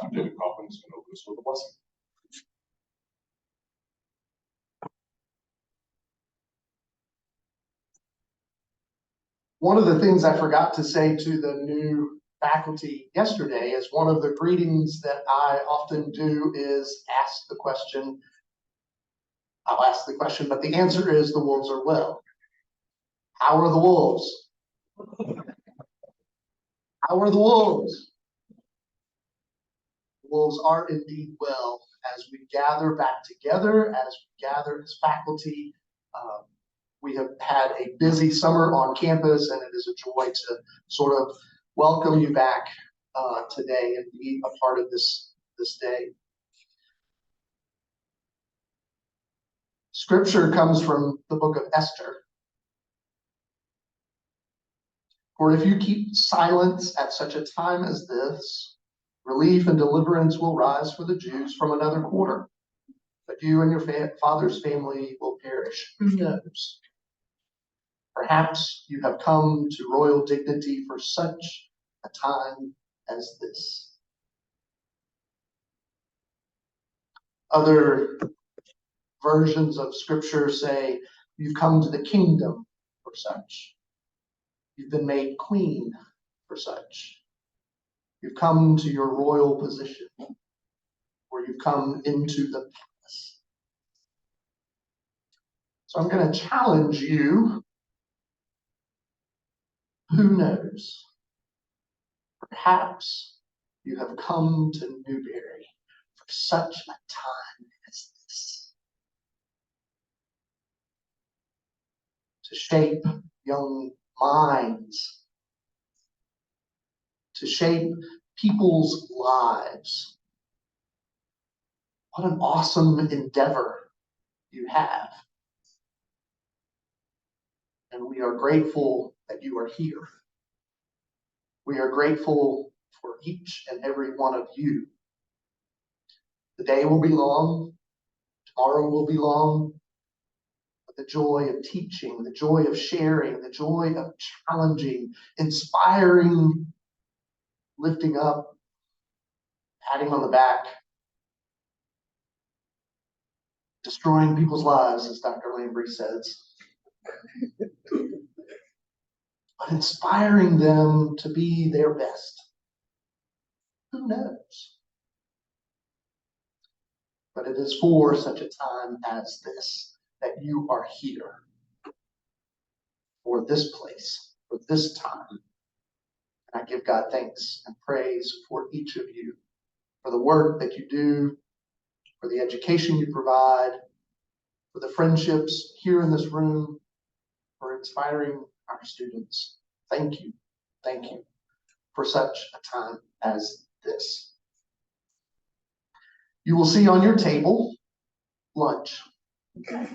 David Kaufman is going to open us with a blessing. One of the things I forgot to say to the new faculty yesterday is one of the greetings that I often do is ask the question. I'll ask the question, but the answer is the wolves are well. How are the wolves? How are the wolves? The wolves are indeed well as we gather back together, as we gather as faculty. We have had a busy summer on campus, and it is a joy to sort of welcome you back today and be a part of this day. Scripture comes from the book of Esther. For if you keep silence at such a time as this, relief and deliverance will rise for the Jews from another quarter, but you and your father's family will perish. Who knows? Perhaps you have come to royal dignity for such a time as this. Other versions of Scripture say you've come to the kingdom for such. You've been made queen for such. You've come to your royal position, or you've come into the palace. So I'm going to challenge you. Who knows? Perhaps you have come to Newberry for such a time as this. To shape young minds, to shape people's lives. What an awesome endeavor you have. And we are grateful that you are here. We are grateful for each and every one of you. The day will be long, tomorrow will be long, but the joy of teaching, the joy of sharing, the joy of challenging, inspiring, lifting up, patting on the back, destroying people's lives, as Dr. Lambrey says. But inspiring them to be their best. Who knows? But it is for such a time as this that you are here. For this place, for this time. And I give God thanks and praise for each of you, for the work that you do, for the education you provide, for the friendships here in this room, for inspiring our students. Thank you for such a time as this. You will see on your table lunch. Just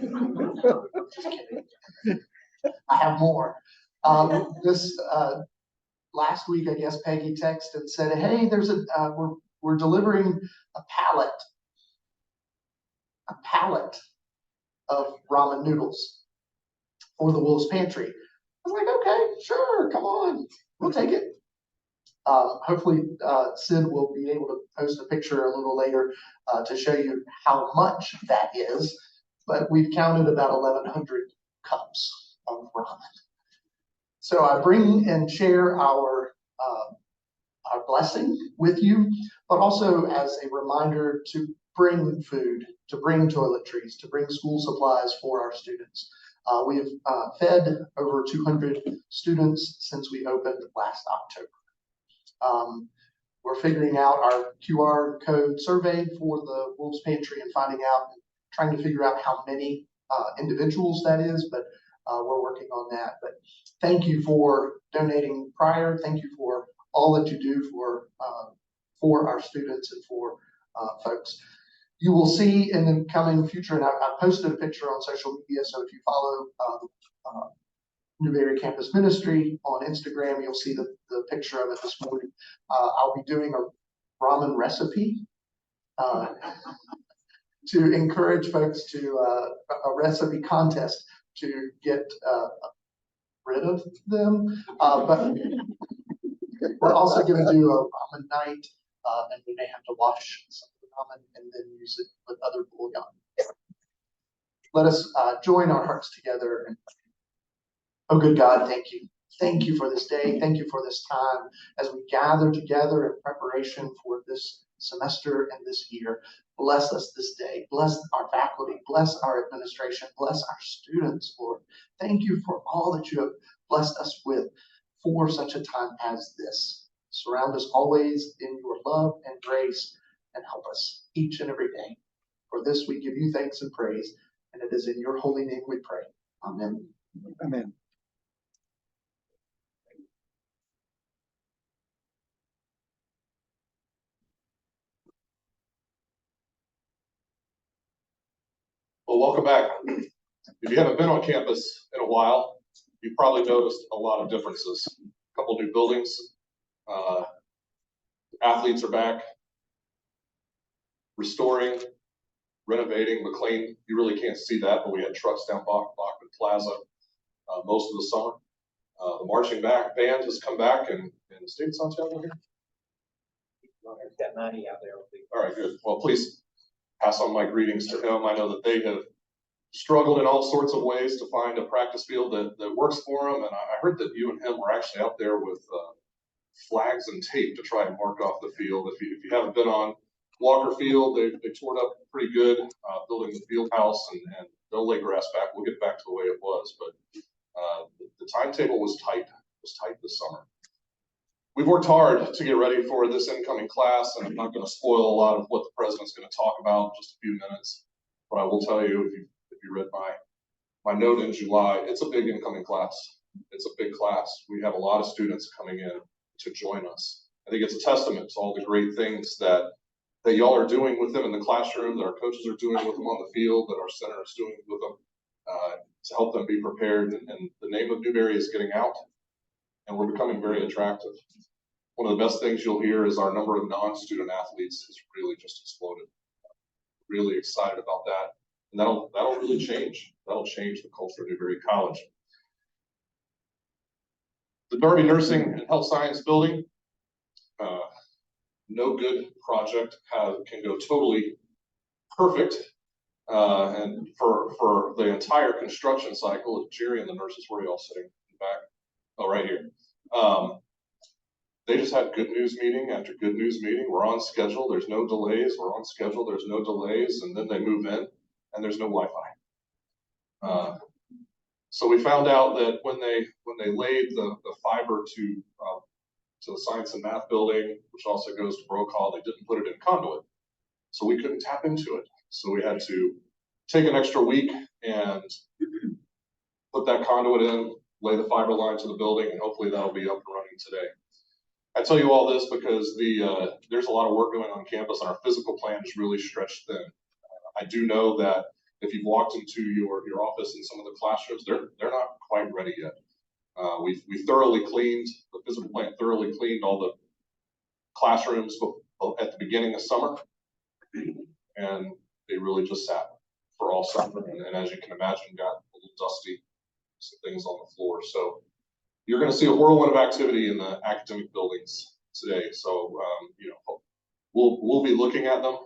kidding. I have more. This last week, I guess Peggy texted and said, "Hey, there's we're delivering a pallet of ramen noodles for the Wolves Pantry." I was like, "Okay, sure, come on, we'll take it." Hopefully, Sid will be able to post a picture a little later to show you how much that is. But we've counted about 1,100 cups of ramen. So I bring and share our blessing with you, but also as a reminder to bring food, to bring toiletries, to bring school supplies for our students. We have fed over 200 students since we opened last October. We're figuring out our QR code survey for the Wolves Pantry and trying to figure out how many individuals that is, but we're working on that. But thank you for donating prior. Thank you for all that you do for our students and for folks. You will see in the coming future, and I posted a picture on social media, so if you follow Newberry Campus Ministry on Instagram, you'll see the picture of it this morning. I'll be doing a ramen recipe to encourage folks to a recipe contest to get rid of them. But we're also going to do a ramen night and we may have to wash some of the ramen and then use it with other bouillon. Let us join our hearts together and oh, good God, thank you. Thank you for this day. Thank you for this time as we gather together in preparation for this semester and this year. Bless us this day. Bless our faculty. Bless our administration. Bless our students, Lord. Thank you for all that you have blessed us with for such a time as this. Surround us always in your love and grace and help us each and every day. For this we give you thanks and praise, and it is in your holy name we pray. Amen. Amen. Well, welcome back. If you haven't been on campus in a while, you've probably noticed a lot of differences. A couple new buildings. Athletes are back. Restoring, renovating. McLean, you really can't see that, but we had trucks down Bachman Plaza most of the summer. The marching band has come back, and the state Santiago here. There's got 90 out there. All right, good. Well, please pass on my greetings to him. I know that they have struggled in all sorts of ways to find a practice field that works for them. And I heard that you and him were actually out there with flags and tape to try and mark off the field. If you haven't been on Walker Field, they tore it up pretty good, building the field house, and they'll lay grass back. We'll get back to the way it was, but the timetable was tight. It was tight this summer. We've worked hard to get ready for this incoming class, and I'm not going to spoil a lot of what the president's going to talk about in just a few minutes. But I will tell you, if you read my note in July, it's a big incoming class. It's a big class. We have a lot of students coming in to join us. I think it's a testament to all the great things that y'all are doing with them in the classroom, that our coaches are doing with them on the field, that our center is doing with them to help them be prepared. And the name of Newberry is getting out, and we're becoming very attractive. One of the best things you'll hear is our number of non-student athletes has really just exploded. Really excited about that. And that'll really change. That'll change the culture of Newberry College. The Darby Nursing and Health Science Building, no good project can go totally perfect. And for the entire construction cycle, Jerry and the nurses, where are y'all sitting in the back? Oh, right here. They just had good news meeting after good news meeting. We're on schedule. There's no delays. We're on schedule. There's no delays. And then they move in, and there's no Wi-Fi. So we found out that when they laid the fiber to the science and math building, which also goes to Brokaw, they didn't put it in conduit, so we couldn't tap into it. So we had to take an extra week and put that conduit in, lay the fiber line to the building, and hopefully that'll be up and running today. I tell you all this because there's a lot of work going on campus, and our physical plan is really stretched thin. I do know that if you've walked into your office in some of the classrooms, they're not quite ready yet. We thoroughly cleaned the physical plant, thoroughly cleaned all the classrooms at the beginning of summer, and they really just sat for all summer. And as you can imagine, got a little dusty, some things on the floor. So you're going to see a whirlwind of activity in the academic buildings today. So, we'll be looking at them.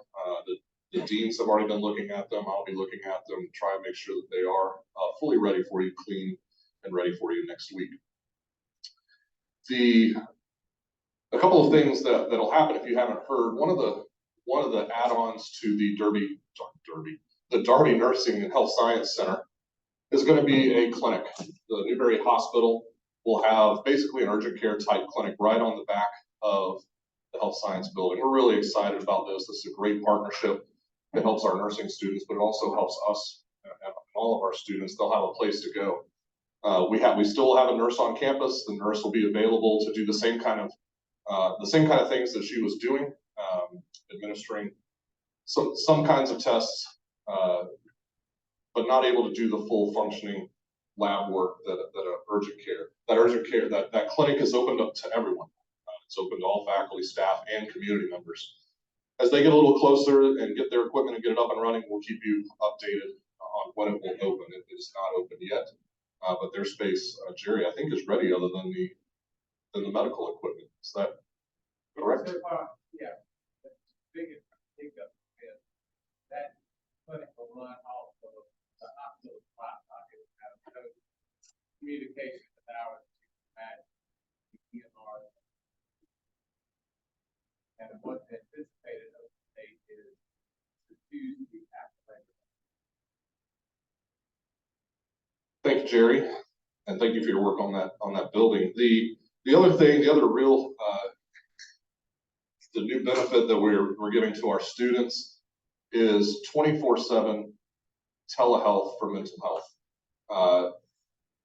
The deans have already been looking at them. I'll be looking at them, try and make sure that they are fully ready for you, clean and ready for you next week. A couple of things that'll happen if you haven't heard. One of the add-ons to the Darby Nursing and Health Science Center is going to be a clinic. The Newberry Hospital will have basically an urgent care type clinic right on the back of the health science building. We're really excited about this. This is a great partnership. It helps our nursing students, but it also helps us and all of our students. They'll have a place to go. We still have a nurse on campus. The nurse will be available to do the same kind of things that she was doing, administering some kinds of tests, but not able to do the full functioning lab work that that clinic is opened up to everyone. It's open to all faculty, staff, and community members. As they get a little closer and get their equipment and get it up and running, we'll keep you updated on when it will open. It is not open yet, but their space, Jerry, I think is ready other than the medical equipment. Is that Correct. Yeah, the biggest hiccup is that clinic will run off of the hospital Wi-Fi. It will have no communication with our EMR. And what's anticipated of the state is to be activated. Thank you, Jerry, and thank you for your work on that building. The other thing, the other real the new benefit that we're giving to our students is 24/7 telehealth for mental health.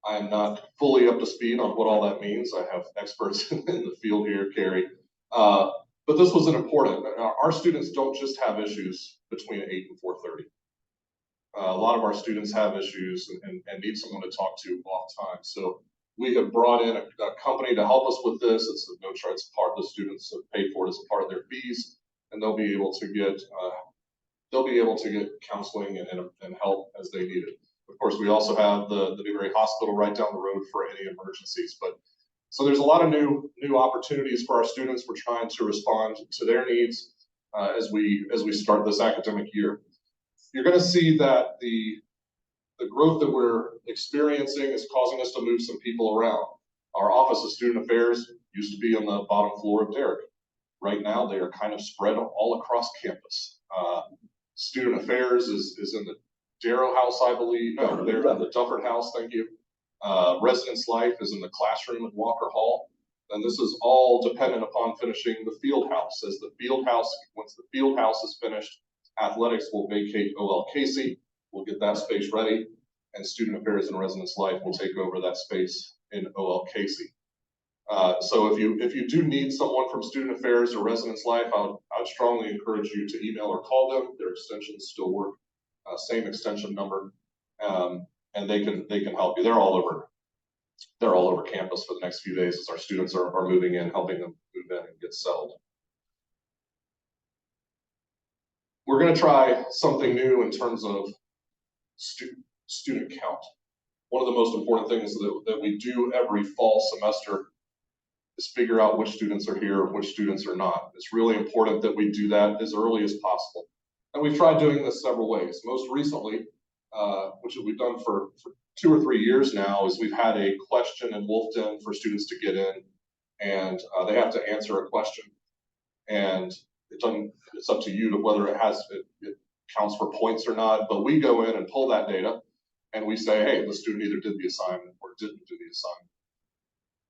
I am not fully up to speed on what all that means. I have experts in the field here, Carrie. But this was an important. Our students don't just have issues between 8 and 4:30. A lot of our students have issues and need someone to talk to off time. So we have brought in a company to help us with this. It's a no charge part. The students have paid for it as a part of their fees, and they'll be able to get counseling and help as they need it. Of course, we also have the Newberry Hospital right down the road for any emergencies. But so there's a lot of new opportunities for our students. We're trying to respond to their needs as we start this academic year. You're going to see that the growth that we're experiencing is causing us to move some people around. Our Office of Student Affairs used to be on the bottom floor of Derrick. Right now, they are kind of spread all across campus. Student Affairs is in the Darrow House, I believe. No, they're in the Dufford House, thank you. Residence Life is in the classroom at Walker Hall. And this is all dependent upon finishing the field house. Once the field house is finished, athletics will vacate OL Casey. We'll get that space ready, and Student Affairs and Residence Life will take over that space in OL Casey. So if you do need someone from Student Affairs or Residence Life, I'd strongly encourage you to email or call them. Their extensions still work, same extension number, and they can help you. They're all over campus for the next few days as our students are moving in, helping them move in and get settled. We're going to try something new in terms of student count. One of the most important things that we do every fall semester is figure out which students are here and which students are not. It's really important that we do that as early as possible. And we've tried doing this several ways. Most recently, which we've done for 2 or 3 years now, is we've had a question in Wolf Den for students to get in, and they have to answer a question. And it's up to you to whether it counts for points or not, but we go in and pull that data and we say, hey, the student either did the assignment or didn't do the assignment.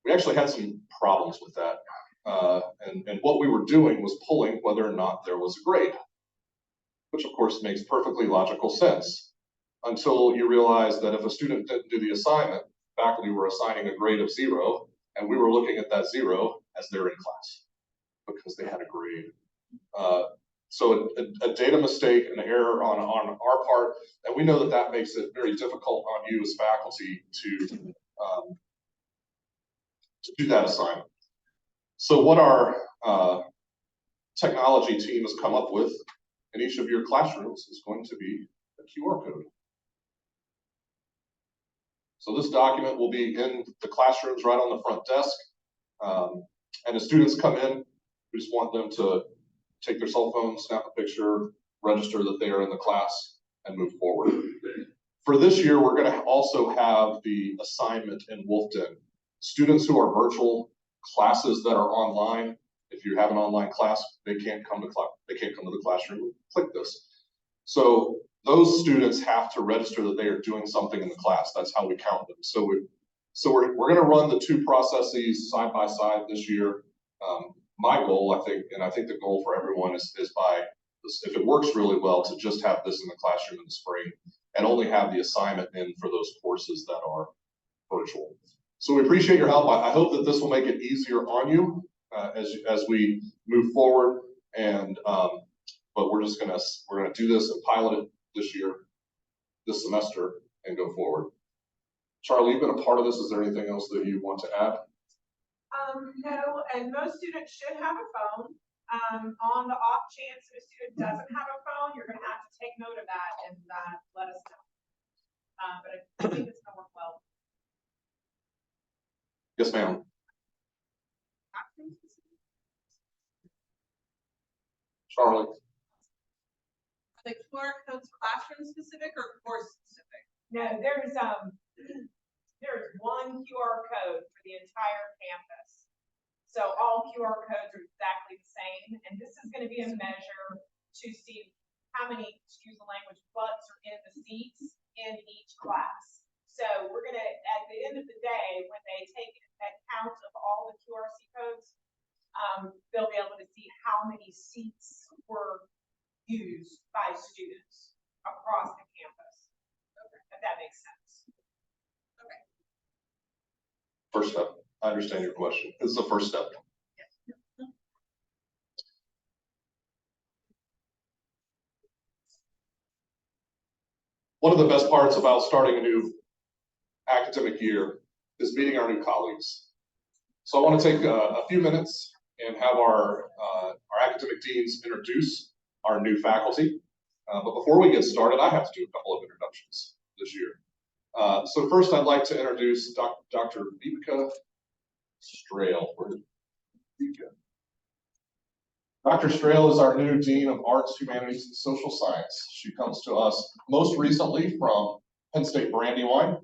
We actually had some problems with that. And what we were doing was pulling whether or not there was a grade, which of course makes perfectly logical sense until you realize that if a student didn't do the assignment, faculty were assigning a grade of 0, and we were looking at that 0 as they're in class because they had a grade. So a data mistake, an error on our part, and we know that makes it very difficult on you as faculty to do that assignment. So what our technology team has come up with in each of your classrooms is going to be a QR code. So this document will be in the classrooms right on the front desk. And as students come in, we just want them to take their cell phone, snap a picture, register that they are in the class, and move forward. For this year, we're going to also have the assignment in Wolf Den. Students who are virtual classes that are online, if you have an online class, they can't come to the classroom and click this. So those students have to register that they are doing something in the class. That's how we count them. So we're going to run the 2 processes side by side this year. My goal, I think the goal for everyone is by this, if it works really well, to just have this in the classroom in the spring and only have the assignment in for those courses that are virtual. So we appreciate your help. I hope that this will make it easier on you as we move forward. And but we're gonna do this and pilot it this semester, and go forward. Charlie, you've been a part of this. Is there anything else that you want to add? No, and most students should have a phone. On the off chance that a student doesn't have a phone, you're gonna have to take note of that and let us know. But I think it's gonna work well. Yes, ma'am. Charlie? Are the QR codes classroom specific or course specific? No, there's one QR code for the entire campus. So all QR codes are exactly the same, and this is gonna be a measure to see how many, excuse the language, butts are in the seats in each class. So we're gonna, at the end of the day, when they take that count of all the QRC codes, they'll be able to see how many seats were used by students across the campus. If that makes sense. First step. I understand your question. This is the first step. One of the best parts about starting a new academic year is meeting our new colleagues. So I want to take a few minutes and have our academic deans introduce our new faculty. But before we get started, I have to do a couple of introductions this year. So first, I'd like to introduce Dr. Deepika Strail. Dr. Strail is our new Dean of Arts, Humanities, and Social Science. She comes to us most recently from Penn State Brandywine.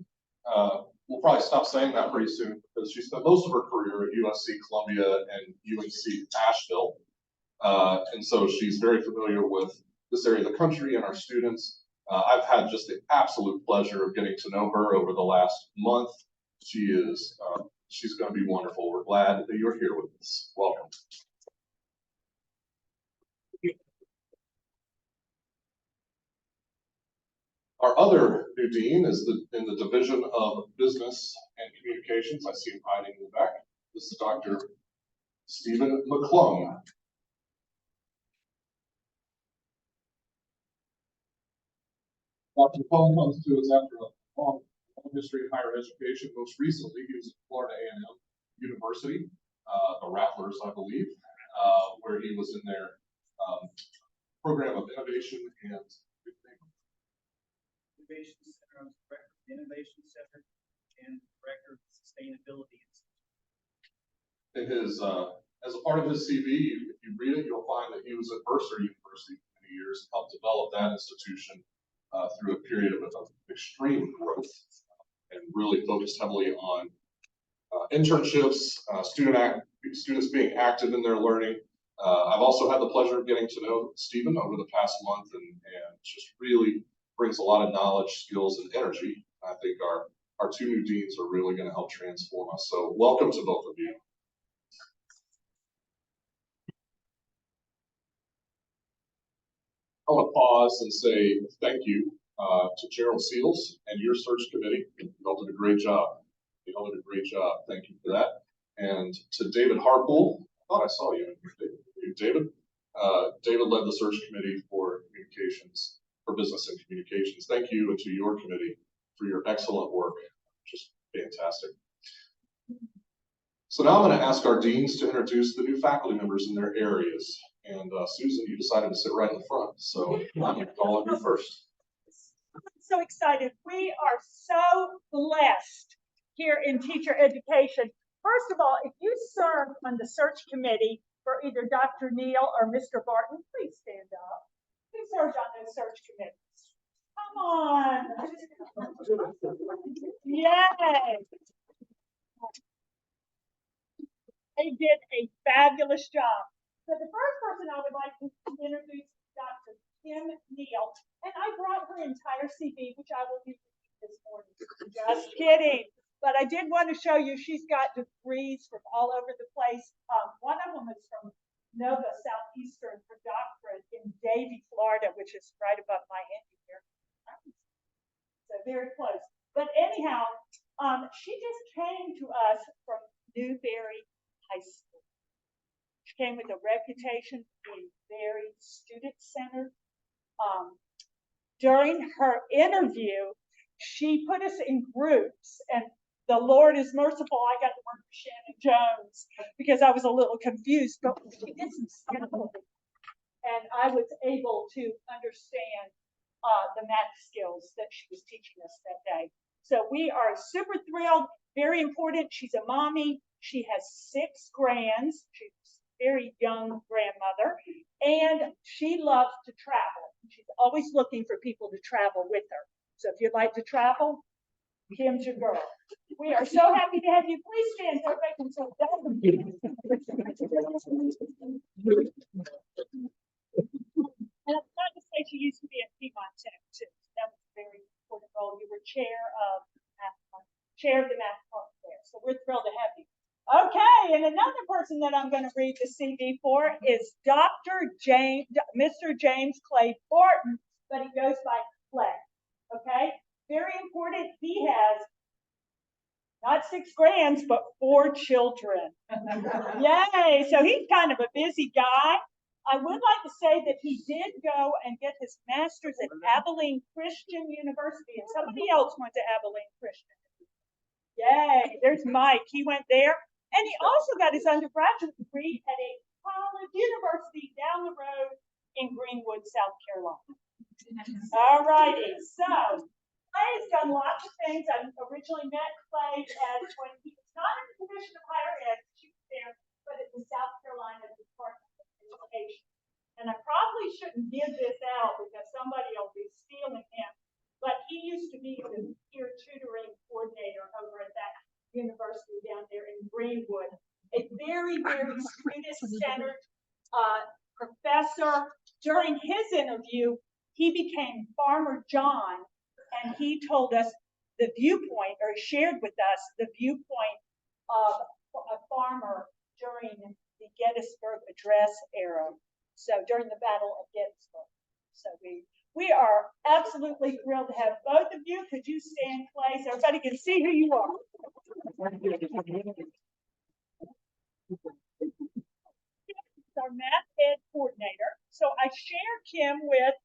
We'll probably stop saying that pretty soon because she spent most of her career at USC Columbia and UNC Asheville. And so she's very familiar with this area of the country and our students. I've had just the absolute pleasure of getting to know her over the last month. She's going to be wonderful. We're glad that you're here with us. Welcome. Our other new dean is in the Division of Business and Communications. I see him hiding in the back. This is Dr. Stephen McClung. Dr. McClung comes to us after a long history of higher education. Most recently, he was at Florida A&M University, the Rattlers, I believe, where he was in their program of innovation and Innovation Center, I was director of the Innovation Center and director of the Sustainability Institute. in his, as a part of his CV, if you read it, you'll find that he was at Mercer University for many years, helped develop that institution through a period of extreme growth, and really focused heavily on internships, students being active in their learning. I've also had the pleasure of getting to know Stephen over the past month, and just really brings a lot of knowledge, skills, and energy. I think our two new deans are really going to help transform us. So welcome to both of you. I want to pause and say thank you to Gerald Seals and your search committee. You all did a great job. You all did a great job. Thank you for that. And to David Harpool, I thought I saw you in here, David. David led the search committee for communications, for business and communications. Thank you, and to your committee for your excellent work. Just fantastic. So now I'm going to ask our deans to introduce the new faculty members in their areas. And Susan, you decided to sit right in the front, so I'm going to call on you first. I'm so excited. We are so blessed here in teacher education. First of all, if you serve on the search committee for either Dr. Neal or Mr. Barton, please stand up. Who serves on those search committees? Come on. Yay. They did a fabulous job. So the first person I would like to introduce is Dr. Kim Neal, and I brought her entire CV, which I will use this morning. Just kidding. But I did want to show you she's got degrees from all over the place. One of them is from Nova Southeastern for doctorate in Davie, Florida, which is right above my head here. So very close. But anyhow, she just came to us from Newberry High School. She came with a reputation for being very student-centered. During her interview, she put us in groups, and the Lord is merciful. I got to work with Shannon Jones because I was a little confused, but she did some scaffolding, and I was able to understand the math skills that she was teaching us that day. So we are super thrilled. Very important. She's a mommy. She has 6 grands. She's a very young grandmother, And she loves to travel. She's always looking for people to travel with her. So if you'd like to travel, Kim's your girl. We are so happy to have you. Please stand so everybody can sit down. And I'm glad to say she used to be at Piedmont Tech too. That was a very important role. You were chair of the math club there. So we're thrilled to have you. Okay, and another person that I'm going to read the CV for is Mr. James Clay Thornton, but he goes by Clay. Okay, very important. He has not 6 grands, but 4 children. Yay! So he's kind of a busy guy. I would like to say that he did go and get his master's at Abilene Christian University, and somebody else went to Abilene Christian. Yay! There's Mike. He went there. And he also got his undergraduate degree at a college university down the road in Greenwood, South Carolina. All righty. So Clay has done lots of things. I originally met Clay as when he was not in the Commission of Higher Ed, she was there, but at the South Carolina Department of Education. And I probably shouldn't give this out because somebody will be stealing him. But he used to be the peer tutoring coordinator over at that university down there in Greenwood. A very, very student-centered professor. During his interview, he became Farmer John, and he told us the viewpoint, or shared with us the viewpoint of a farmer during the Gettysburg Address era. So during the Battle of Gettysburg. So we are absolutely thrilled to have both of you. Could you stand, Clay, so everybody can see who you are? He's our math ed coordinator. So I share Kim with,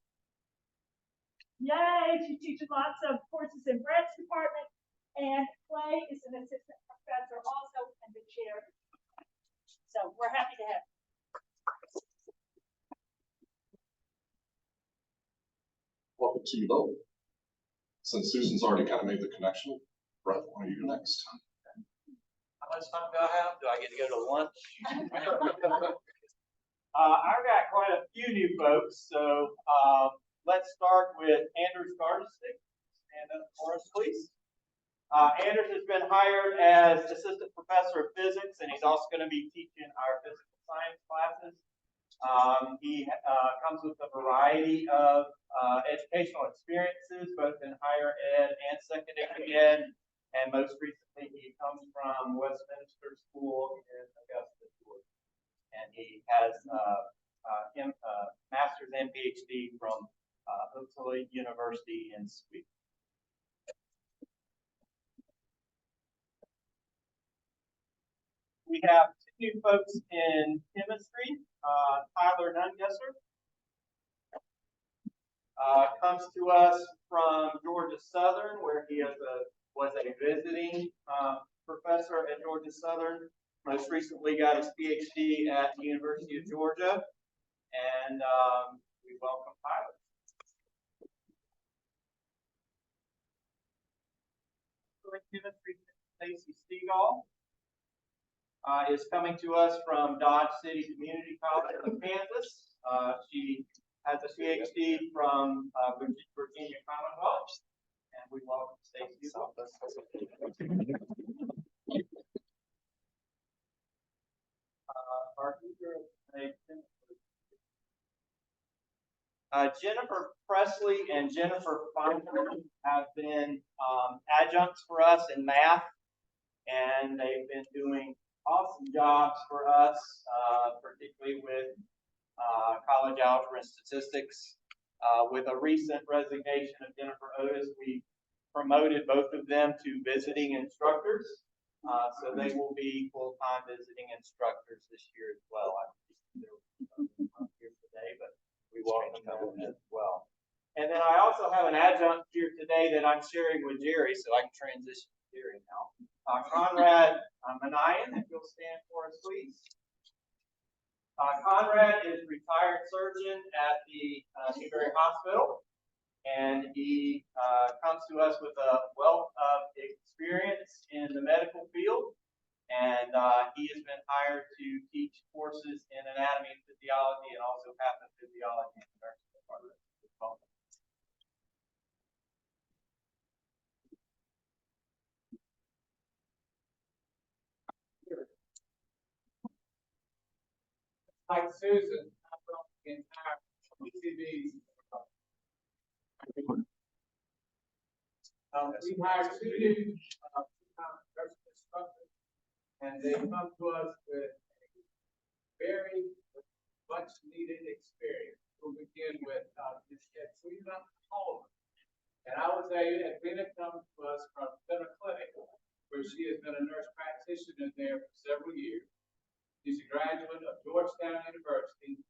yay, she teaches lots of courses in Brett's department, and Clay is an assistant professor also and the chair. So we're happy to have you. Welcome to you both. Since Susan's already kind of made the connection, Brett, why don't you go next? How much time do I have? Do I get to go to lunch? I've got quite a few new folks, so let's start with Andrew Gardestick. Stand up for us, please. Anders has been hired as assistant professor of physics, and he's also going to be teaching our physical science classes. He comes with a variety of educational experiences, both in higher ed and secondary ed, and most recently he comes from Westminster School in Augusta, Georgia, and he has master's and PhD from Uppsala University in Sweden. We have 2 new folks in chemistry. Tyler Nungesser comes to us from Georgia Southern, where he was a visiting professor at Georgia Southern. Most recently got his PhD at the University of Georgia, and we welcome Tyler. Chemistry, Stacy Stegall is coming to us from Dodge City Community College of Kansas. She has a PhD from Virginia Commonwealth, and we welcome Stacy. Jennifer Presley and Jennifer Feinberg have been adjuncts for us in math, and they've been doing awesome jobs for us, particularly with college algebra and statistics. With a recent resignation of Jennifer Otis, we promoted both of them to visiting instructors. So they will be full-time visiting instructors this year as well. I think they're here today, but we welcome them as well. And then I also have an adjunct here today that I'm sharing with Jerry, so I can transition to Jerry now. Conrad Manayan, if you'll stand for us, please. Conrad is a retired surgeon at the Newberry Hospital, and he comes to us with a wealth of experience in the medical field. And he has been hired to teach courses in anatomy and physiology and also pathophysiology in the nursing department. Like Susan, I brought the entire CVs. We hired two new, nurse instructors, and they come to us with very much needed experience. We'll begin with, Ms. Edwina Coleman. And I would say Edwina comes to us from Center Clinic, where she has been a nurse practitioner there for several years. She's a graduate of Georgetown University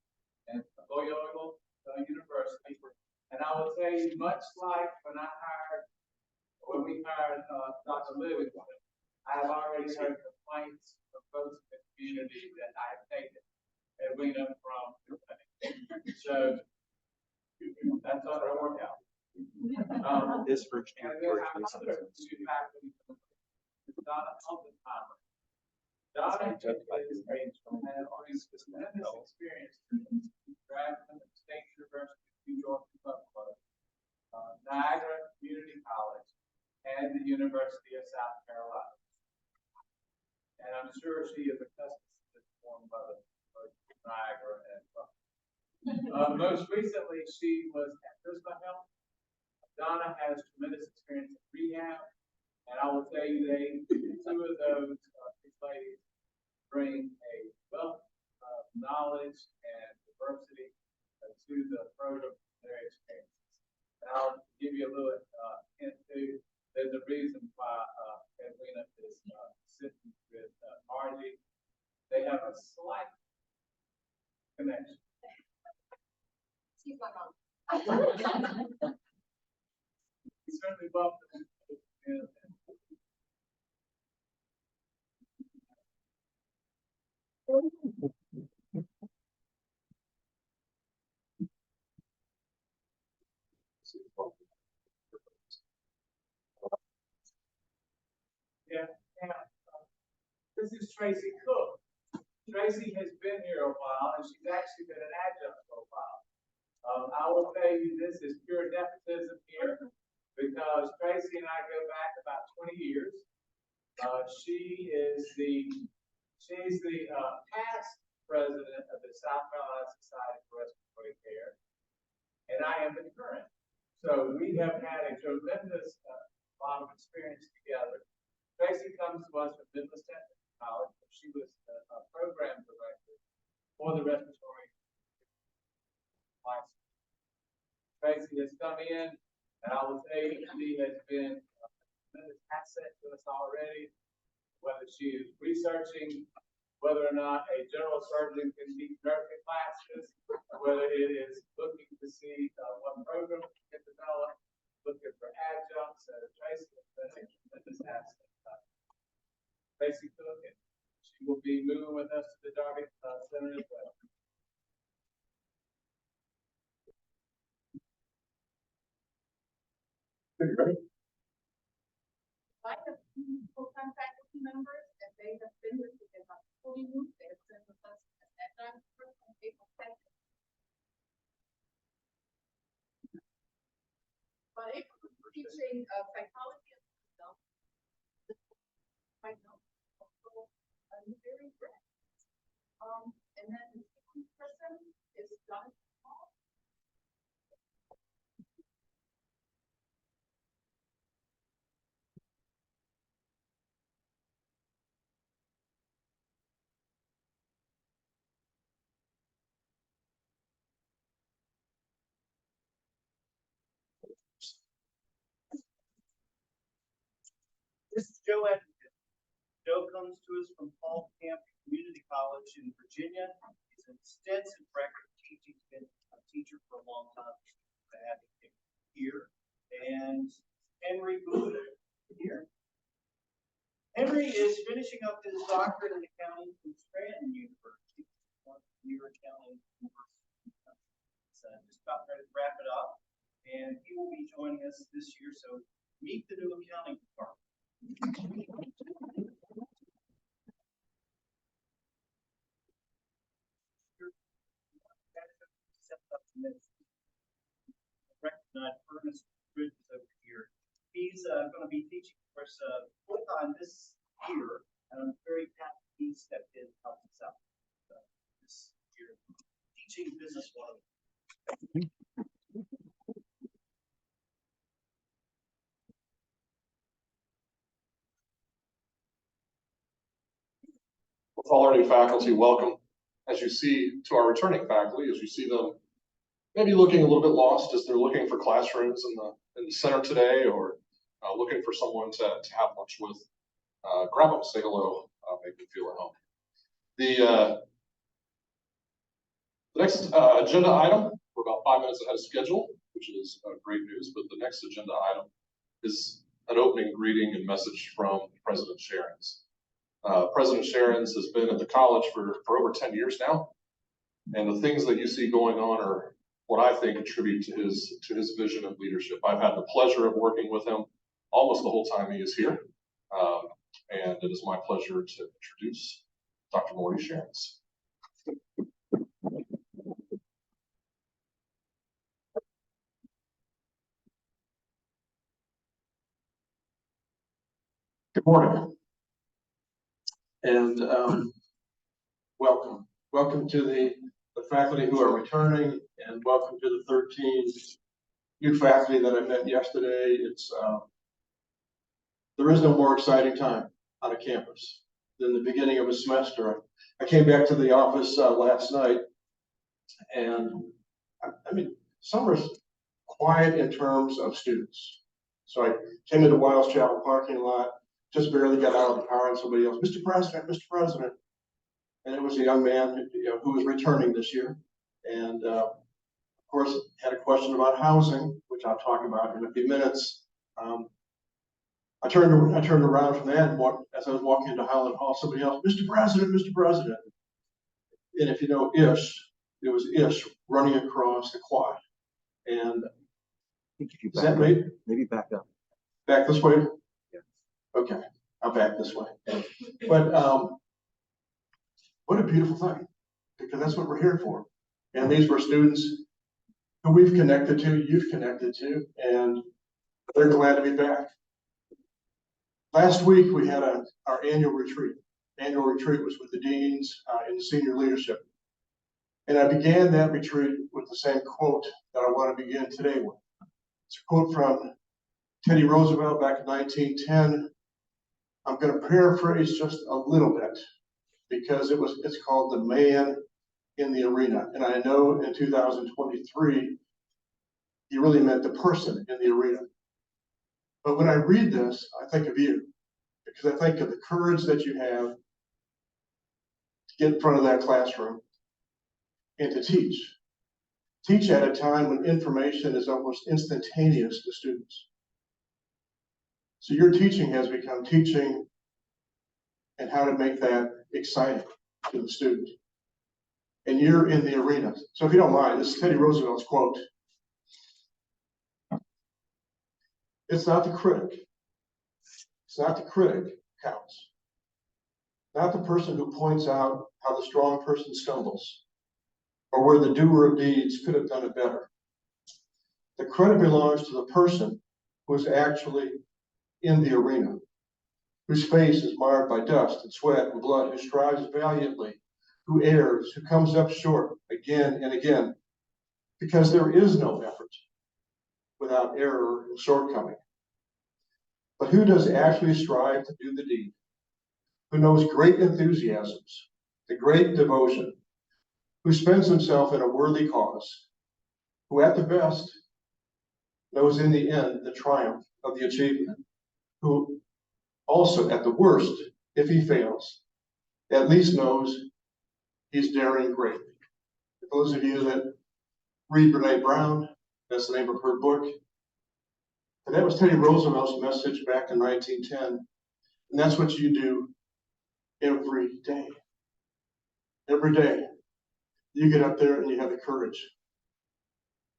and Loyola University. And I will tell you, much like when we hired Dr. Livingston, I have already heard complaints from folks in the community that I have taken Edwina from the clinic. So that's on our workout. This for And then I have two faculty, Donna Oppenheimer. Donna has tremendous experience. Graduate of State University of New York, Buffalo, Niagara Community College, and the University of South Carolina. And I'm sure she is accustomed to this form of Niagara and Buffalo. Most recently, she was at Prisma Health. Donna has tremendous experience in rehab, and I will tell you, two of those ladies bring a wealth of knowledge and diversity to the program, their experiences. And I'll give you a little hint too. There's a reason why Edwina is sitting with Margie. They have a slight connection. She's my mom. We certainly love them. Yeah, this is Tracy Cook. Tracy has been here a while, and she's actually been an adjunct for a while. I will tell you, this is pure nepotism here, because Tracy and I go back about 20 years. She's the past president of the South Carolina Society for Respiratory Care, and I am the current. So we have had a tremendous lot of experience together. Tracy comes to us from Midland Technical College, where she was a program director for the respiratory license. Tracy has come in, and I will tell you, she has been a tremendous asset to us already, whether she is researching whether or not a general surgeon can teach nursing classes, whether it is looking to see what program can develop, looking for adjuncts. Tracy has been a tremendous asset. Tracy Cook, and she will be moving with us to the Darby Center as well. I have two full-time faculty members, and they have been with me in my fully moved. They have been with us at that time from April 2nd. But April was teaching psychology and stuff. I know. Also, I'm very great. And then the second person is Jonathan Hall. This is Joe Edmonton. Joe comes to us from Paul Camp Community College in Virginia. He's an extensive record of teaching. He's been a teacher for a long time. I have him here. And Henry Booth here. Henry is finishing up his doctorate in accounting from Scranton University, one year accounting university. So just about ready to wrap it up. And he will be joining us this year. So meet the new accounting department. Recognize Ernest Bridges over here. He's going to be teaching for us full time this year, and I'm very happy he stepped in to help us out this year, teaching business 101. With all our new faculty, welcome. As you see to our returning faculty, as you see them maybe looking a little bit lost as they're looking for classrooms in the center today, or looking for someone to have lunch with, grab them, say hello, make them feel at home. The next agenda item, we're about 5 minutes ahead of schedule, which is great news, but the next agenda item is an opening greeting and message from President Scherrens. President Scherrens has been at the college for over 10 years now, and the things that you see going on are what I think attribute to his vision and leadership. I've had the pleasure of working with him almost the whole time he is here, and it is my pleasure to introduce Dr. Morty Scherrens. Good morning, and welcome. Welcome to the faculty who are returning, and welcome to the 13 new faculty that I met yesterday. There is no more exciting time on a campus than the beginning of a semester. I came back to the office last night, and I mean, summer's quiet in terms of students. So I came into Wiles Chapel parking lot, just barely got out of the car, and somebody else, Mr. President, Mr. President. And it was a young man who was returning this year. And of course, had a question about housing, which I'll talk about in a few minutes. I turned around from that, and as I was walking into Highland Hall, somebody else, Mr. President, Mr. President. And if you know Ish, it was Ish running across the quad. And is that right? Maybe back up. Back this way? Yeah. Okay, I'll back this way. But what a beautiful thing, because that's what we're here for. And these were students who we've connected to, you've connected to, and they're glad to be back. Last week, we had our annual retreat. Annual retreat was with the deans and the senior leadership. And I began that retreat with the same quote that I want to begin today with. It's a quote from Teddy Roosevelt back in 1910. I'm going to paraphrase just a little bit because it's called The Man in the Arena. And I know in 2023, he really meant the person in the arena. But when I read this, I think of you, because I think of the courage that you have to get in front of that classroom and to teach. Teach at a time when information is almost instantaneous to students. So your teaching has become teaching and how to make that exciting to the student. And you're in the arena. So if you don't mind, this is Teddy Roosevelt's quote. It's not the critic. It's not the critic who counts. Not the person who points out how the strong person stumbles or where the doer of deeds could have done it better. The credit belongs to the person who is actually in the arena, whose face is marred by dust and sweat and blood, who strives valiantly, who errs, who comes up short again and again, because there is no effort without error and shortcoming. But who does actually strive to do the deed? Who knows great enthusiasms, the great devotion, who spends himself in a worthy cause, who at the best knows in the end the triumph of the achievement, who also at the worst, if he fails, at least knows he's daring greatly. For those of you that read Brene Brown, that's the name of her book. And that was Teddy Roosevelt's message back in 1910. And that's what you do every day. Every day, you get up there and you have the courage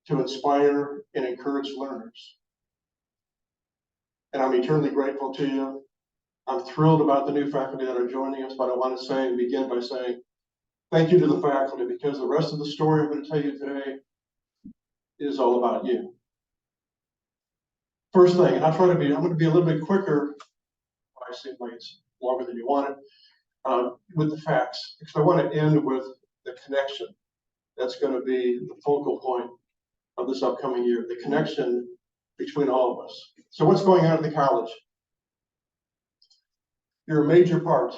to inspire and encourage learners. And I'm eternally grateful to you. I'm thrilled about the new faculty that are joining us, but I want to begin by saying thank you to the faculty, because the rest of the story I'm going to tell you today is all about you. First thing, and I'm going to be a little bit quicker. I seem like it's longer than you want it, with the facts, because I want to end with the connection. That's going to be the focal point of this upcoming year, the connection between all of us. So what's going on at the college? You're a major part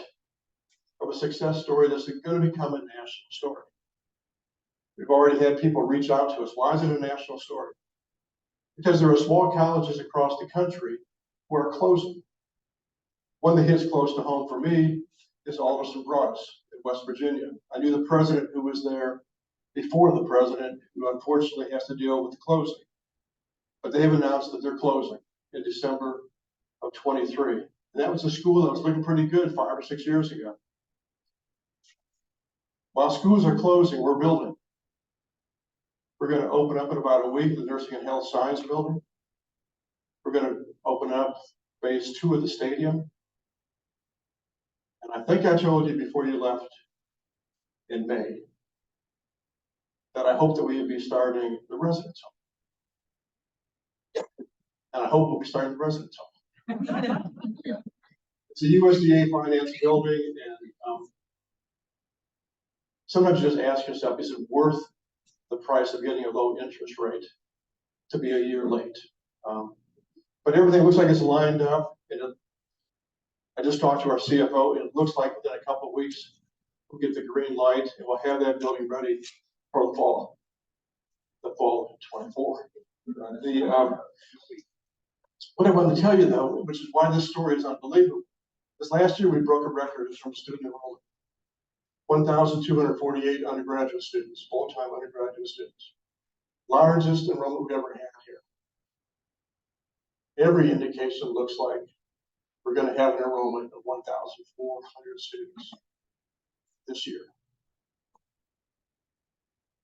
of a success story that's going to become a national story. We've already had people reach out to us. Why is it a national story? Because there are small colleges across the country who are closing. One that hits close to home for me is Alderson Broaddus in West Virginia. I knew the president who was there before the president, who unfortunately has to deal with the closing. But they've announced that they're closing in December of 23. And that was a school that was looking pretty good 5 or 6 years ago. While schools are closing, we're building. We're going to open up in about a week the Nursing and Health Science Building. We're going to open up phase 2 of the stadium. And I think I told you before you left in May that I hope that we would be starting the residence home. And I hope we'll be starting the residence home. It's a USDA financed building, and sometimes you just ask yourself, is it worth the price of getting a low interest rate to be a year late? But everything looks like it's lined up. I just talked to our CFO. It looks like within a couple of weeks, we'll get the green light and we'll have that building ready for the fall of 24. What I wanted to tell you though, which is why this story is unbelievable, is last year we broke a record in terms of student enrollment. 1,248 undergraduate students, full-time undergraduate students. Largest enrollment we've ever had here. Every indication looks like we're going to have an enrollment of 1,400 students this year.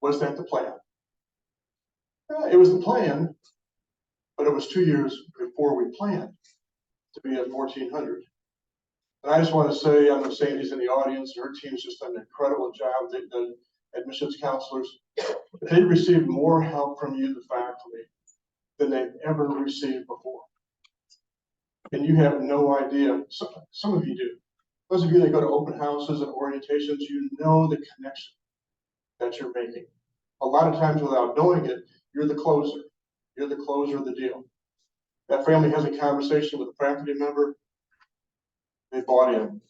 Was that the plan? It was the plan, but it was 2 years before we planned to be at 1,400. And I just want to say, I know Sandy's in the audience, her team's just done an incredible job. They've done admissions counselors. They received more help from you, the faculty, than they've ever received before. And you have no idea, some of you do. Those of you that go to open houses and orientations, you know the connection that you're making. A lot of times without knowing it, you're the closer. You're the closer of the deal. That family has a conversation with a faculty member, they bought in.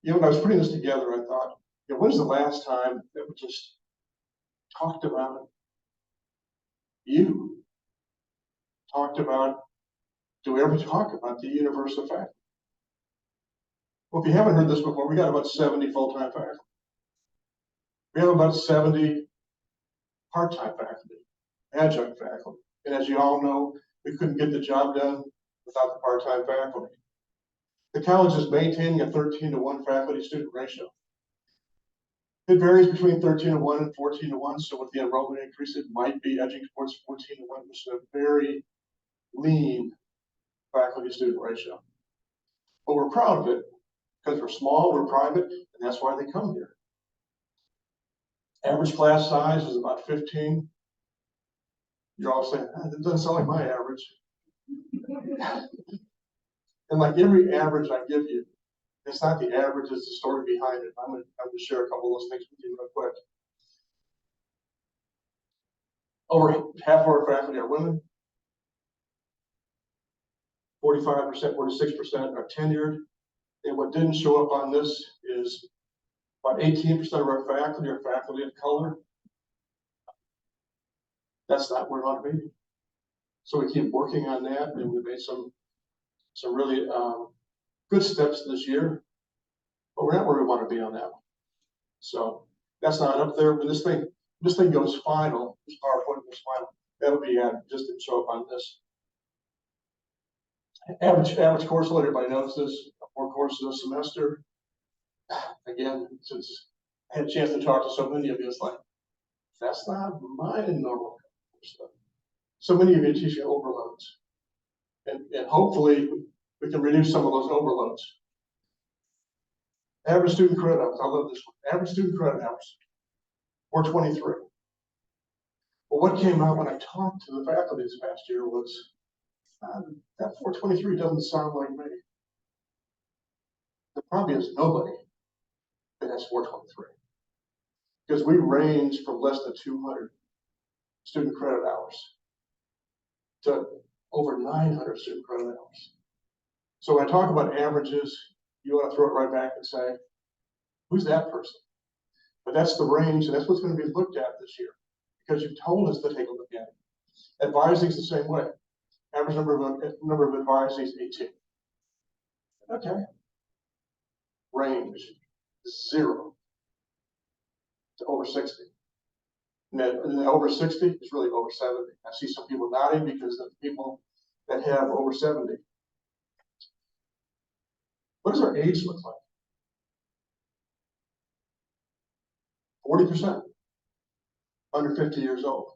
You know, when I was putting this together, I thought, you know, when's the last time that we just talked about you? Talked about, do we ever talk about the universal faculty? Well, if you haven't heard this before, we got about 70 full-time faculty. We have about 70 part-time faculty, adjunct faculty. And as you all know, we couldn't get the job done without the part-time faculty. The college is maintaining a 13-to-1 faculty-student ratio. It varies between 13-to-1 and 14-to-1. So with the enrollment increase, it might be edging towards 14-to-1, which is a very lean faculty-student ratio. But we're proud of it because we're small, we're private, and that's why they come here. Average class size is about 15. You're all saying, that doesn't sound like my average. And like every average I give you, it's not the average, it's the story behind it. I'm going to share a couple of those things with you real quick. Over half of our faculty are women. 45%, 46% are tenured. And what didn't show up on this is about 18% of our faculty are faculty of color. That's not where we want to be. So we keep working on that, and we made some really good steps this year, but we're not where we want to be on that one. So that's not up there. When this thing goes final, this PowerPoint goes final, that'll be added. Just didn't show up on this. Average course load, everybody knows this, 4 courses a semester. Again, since I had a chance to talk to so many of you, it's like, that's not my normal stuff. So many of you are teaching overloads. And hopefully we can reduce some of those overloads. Average student credit hours, I love this one. Average student credit hours. 423. Well, what came out when I talked to the faculty this past year was, that 423 doesn't sound like me. There probably is nobody that has 423. Because we range from less than 200 student credit hours to over 900 student credit hours. So when I talk about averages, you want to throw it right back and say, who's that person? But that's the range, and that's what's going to be looked at this year, because you've told us to take a look at it. Advising is the same way. Average number of advisees, 18. Okay. Range, 0 to over 60. And then over 60 is really over 70. I see some people nodding because of people that have over 70. What does our age look like? 40% under 50 years old.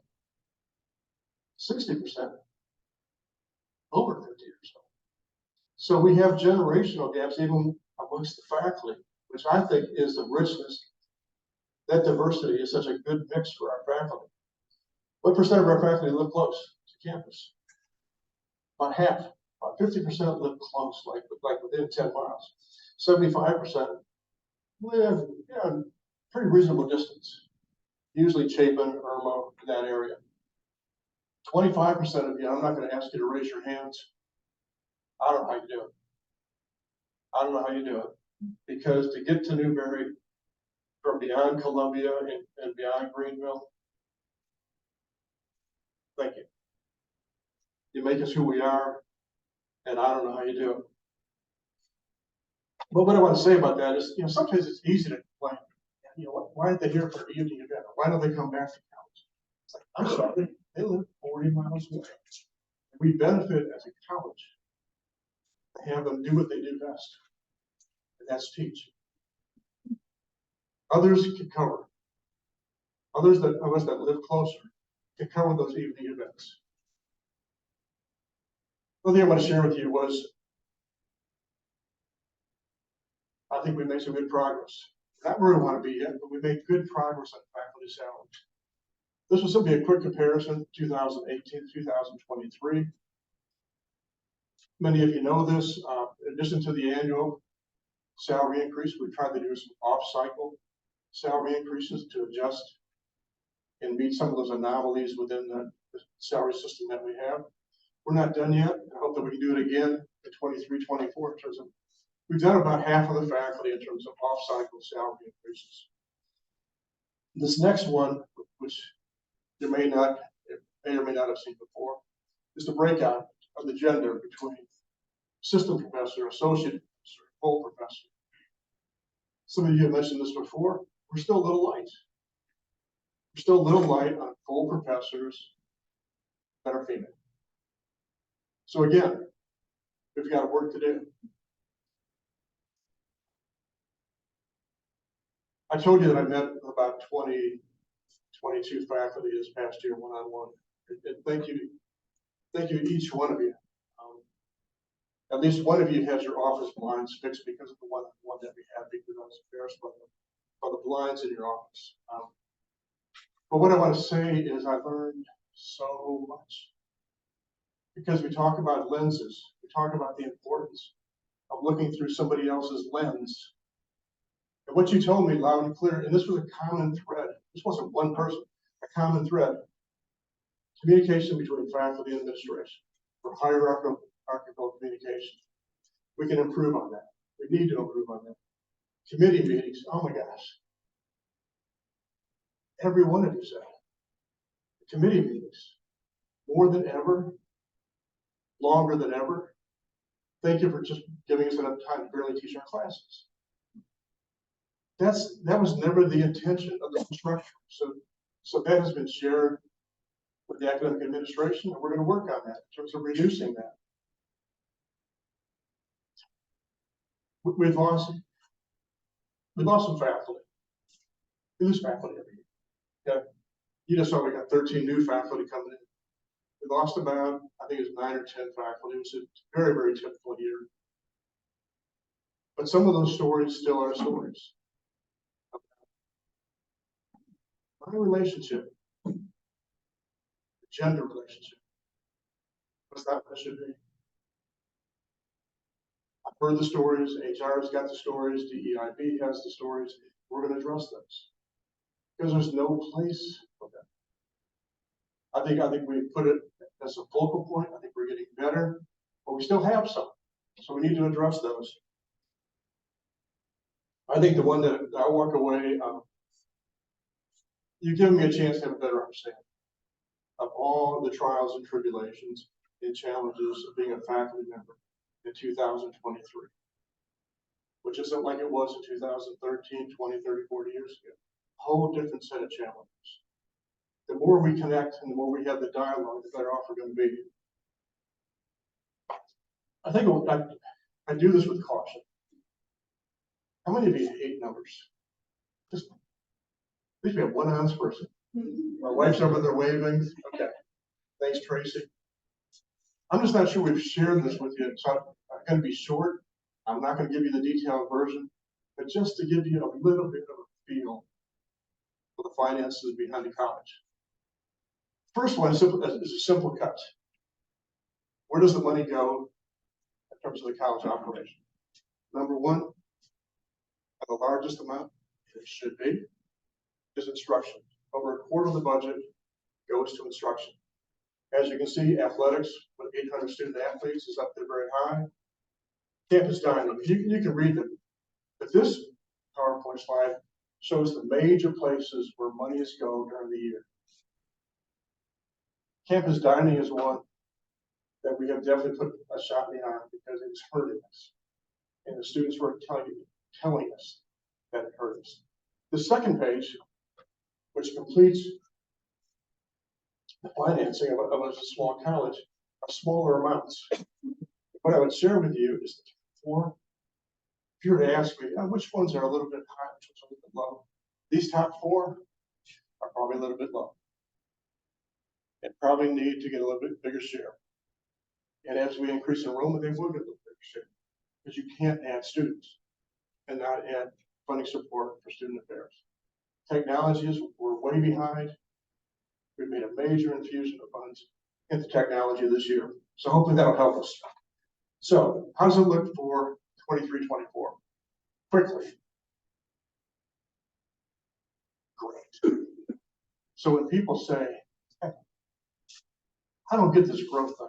60% over 50 years old. So we have generational gaps even amongst the faculty, which I think is the richness. That diversity is such a good mix for our faculty. What percent of our faculty live close to campus? About half, about 50% live close, like within 10 miles. 75% live pretty reasonable distance, usually Chapin, Irma, in that area. 25% of you, I'm not going to ask you to raise your hands. I don't know how you do it. I don't know how you do it. Because to get to Newberry from beyond Columbia and beyond Greenville, thank you. You make us who we are, and I don't know how you do it. But what I want to say about that is, sometimes it's easy to complain. Why aren't they here for the evening event? Why don't they come back to college? It's like, I'm sorry, they live 40 miles away. We benefit as a college to have them do what they do best, and that's teach. Others can cover. Others of us that live closer can cover those evening events. One thing I want to share with you was, I think we made some good progress. Not where we want to be yet, but we made good progress on faculty salaries. This was simply a quick comparison, 2018 to 2023. Many of you know this. In addition to the annual salary increase, we tried to do some off-cycle salary increases to adjust and meet some of those anomalies within the salary system that we have. We're not done yet. I hope that we can do it again in 23, 24 in terms of, we've done about half of the faculty in terms of off-cycle salary increases. This next one, which you may or may not have seen before, is the breakout of the gender between assistant professor, associate professor, full professor. Some of you have mentioned this before. We're still a little light. We're still a little light on full professors that are female. So again, we've got work to do. I told you that I met about 22 faculty this past year one-on-one. And thank you to each one of you. At least one of you has your office blinds fixed because of the one that we had, because I was embarrassed by the blinds in your office. But what I want to say is I learned so much. Because we talk about lenses, we talk about the importance of looking through somebody else's lens. And what you told me loud and clear, and this was a common thread, this wasn't one person, a common thread. Communication between faculty and administration, for hierarchical communication. We can improve on that. We need to improve on that. Committee meetings, oh my gosh. Every one of you said it. Committee meetings, more than ever, longer than ever. Thank you for just giving us enough time to barely teach our classes. That was never the intention of the structure. So that has been shared with the academic administration, and we're going to work on that in terms of reducing that. We've lost some faculty. We lose faculty every year. Okay. You just saw we got 13 new faculty coming in. We lost about, I think it was 9 or 10 faculty. It was a very, very typical year. But some of those stories still are stories. family relationship, the gender relationship. That's not what it should be. I've heard the stories, HR's got the stories, DEIB has the stories. We're going to address those because there's no place for that. I think we put it as a focal point. I think we're getting better, but we still have some. So we need to address those. I think the one that I walk away, you've given me a chance to have a better understanding of all the trials and tribulations and challenges of being a faculty member in 2023, which isn't like it was in 2013, 20, 30, 40 years ago. A whole different set of challenges. The more we connect and the more we have the dialogue, the better off we're going to be. I think I do this with caution. How many of you hate numbers? Just, at least we have one honest person. My wife's over there waving. Okay. Thanks, Tracy. I'm just not sure we've shared this with you, so I'm going to be short. I'm not going to give you the detailed version, but just to give you a little bit of a feel for the finances behind the college. First one is a simple cut. Where does the money go in terms of the college operation? Number one, the largest amount, it should be, is instruction. Over a quarter of the budget goes to instruction. As you can see, athletics with 800 student athletes is up there very high. Campus dining, you can read them. But this PowerPoint slide shows the major places where monies go during the year. Campus dining is one that we have definitely put a shot in the arm because it was hurting us. And the students were telling us that it hurt us. The second page, which completes the financing of a small college, are smaller amounts. What I would share with you is the four. If you were to ask me, which ones are a little bit high, which ones are a little bit low, these top four are probably a little bit low and probably need to get a little bit bigger share. And as we increase enrollment, they will get a little bigger share because you can't add students and not add funding support for student affairs. Technologies, we're way behind. We've made a major infusion of funds into technology this year. So hopefully that'll help us. So how does it look for 23-24? Quickly. Great. So when people say, hey, I don't get this growth thing.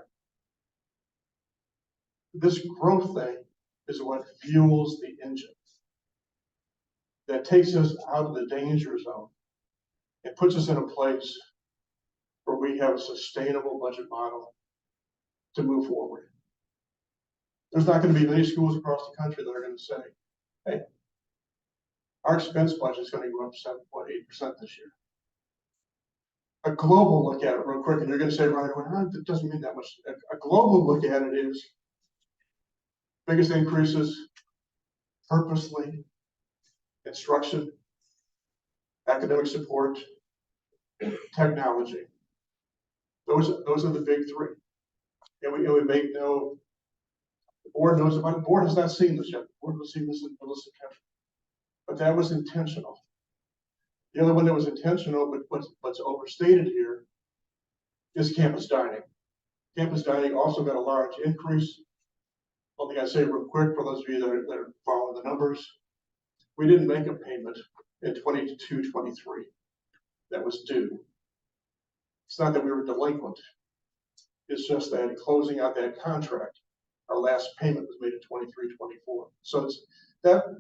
This growth thing is what fuels the engine that takes us out of the danger zone and puts us in a place where we have a sustainable budget model to move forward. There's not going to be many schools across the country that are going to say, hey, our expense budget is going to go up 7.8% this year. A global look at it real quick, and you're going to say right away, it doesn't mean that much. A global look at it is biggest increases purposely, instruction, academic support, technology. Those are the big three. And we make no, the board knows about it. The board has not seen this yet. The board will see this in September. But that was intentional. The other one that was intentional, but what's overstated here is campus dining. Campus dining also got a large increase. One thing I say real quick for those of you that are following the numbers, we didn't make a payment in 22-23 that was due. It's not that we were delinquent. It's just that in closing out that contract, our last payment was made in 23-24. So it's, that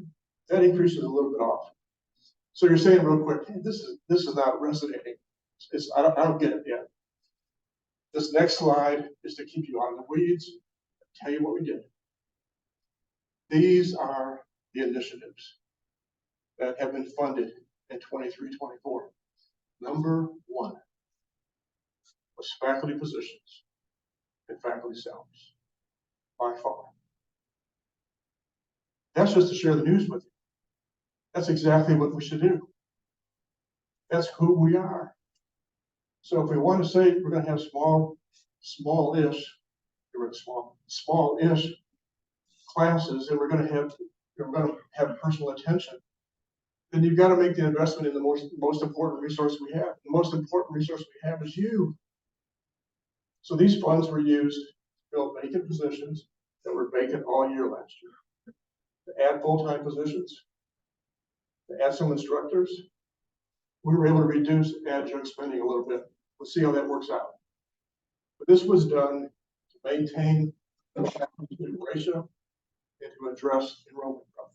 increase is a little bit off. So you're saying real quick, hey, this is not resonating. I don't get it yet. This next slide is to keep you on the weeds, tell you what we did. These are the initiatives that have been funded in 23-24. Number one was faculty positions and faculty salaries, by far. That's just to share the news with you. That's exactly what we should do. That's who we are. So if we want to say we're going to have small-ish classes, and we're going to have personal attention, then you've got to make the investment in the most important resource we have. The most important resource we have is you. So these funds were used to fill vacant positions that were vacant all year last year, to add full-time positions, to add some instructors. We were able to reduce adjunct spending a little bit. We'll see how that works out. But this was done to maintain the ratio and to address enrollment problem.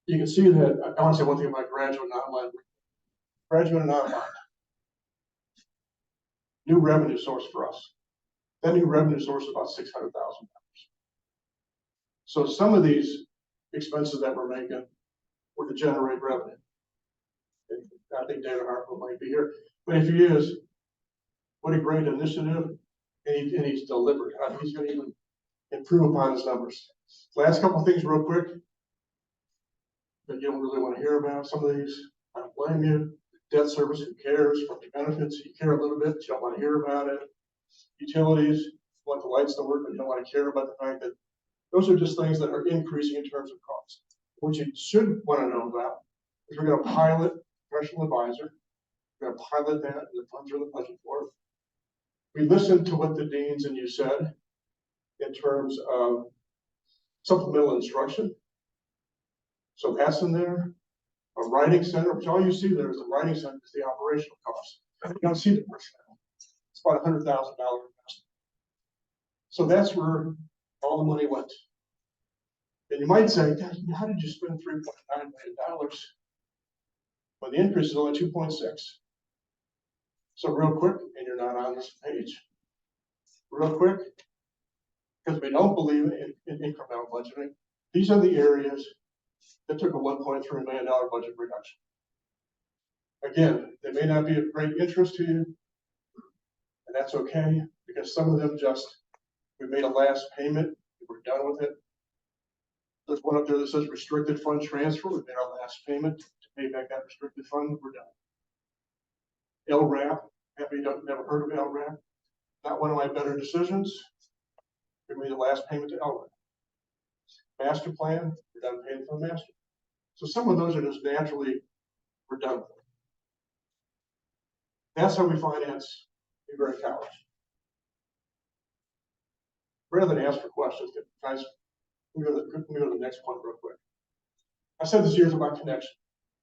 You can see that, I want to say one thing about graduate and online. Graduate and online, new revenue source for us. That new revenue source is about $600,000. So some of these expenses that we're making were to generate revenue. And I think David Hartwell might be here, but if he is, what a great initiative, and he's delivered. He's going to even improve upon his numbers. Last couple of things real quick that you don't really want to hear about. Some of these, I don't blame you. Debt service, who cares? Friendly benefits, you care a little bit, you don't want to hear about it. Utilities, you want the lights to work, but you don't want to care about the fact that those are just things that are increasing in terms of cost. What you should want to know about is we're going to pilot professional advisor. We're going to pilot that, and the funds are in the budget for it. We listened to what the deans and you said in terms of supplemental instruction. So that's in there. A writing center, which all you see there is the writing center is the operational cost. You don't see the personnel. It's about $100,000 investment. So that's where all the money went. And you might say, God, how did you spend $3.9 million when the increase is only 2.6? So real quick, and you're not on this page, real quick, because we don't believe in incremental budgeting. These are the areas that took a $1.3 million budget reduction. Again, they may not be of great interest to you, and that's okay, because some of them we made a last payment, we're done with it. There's one up there that says restricted fund transfer. We made our last payment to pay back that restricted fund. We're done. LRAP, have you never heard of LRAP? Not one of my better decisions. We made the last payment to LRAP. Master plan, we're done paying for the master. So some of those are just naturally, we're done with. That's how we finance Newberry College. Rather than ask for questions, guys, we go to the next one real quick. I said this year is about connection.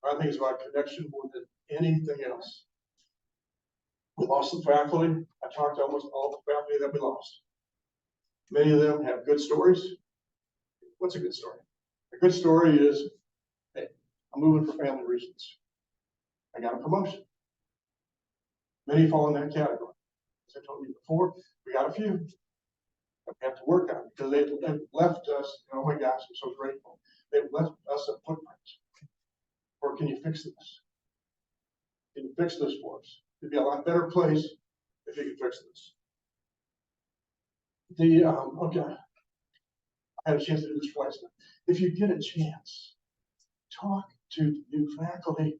I think it's about connection more than anything else. We lost some faculty. I talked to almost all the faculty that we lost. Many of them have good stories. What's a good story? A good story is, hey, I'm moving for family reasons. I got a promotion. Many fall in that category. As I told you before, we got a few that we have to work on because they've left us, oh my gosh, I'm so grateful. They've left us a footprint. Or can you fix this? Can you fix this for us? It'd be a lot better place if you could fix this. Okay, I had a chance to do this twice now. If you get a chance, talk to new faculty.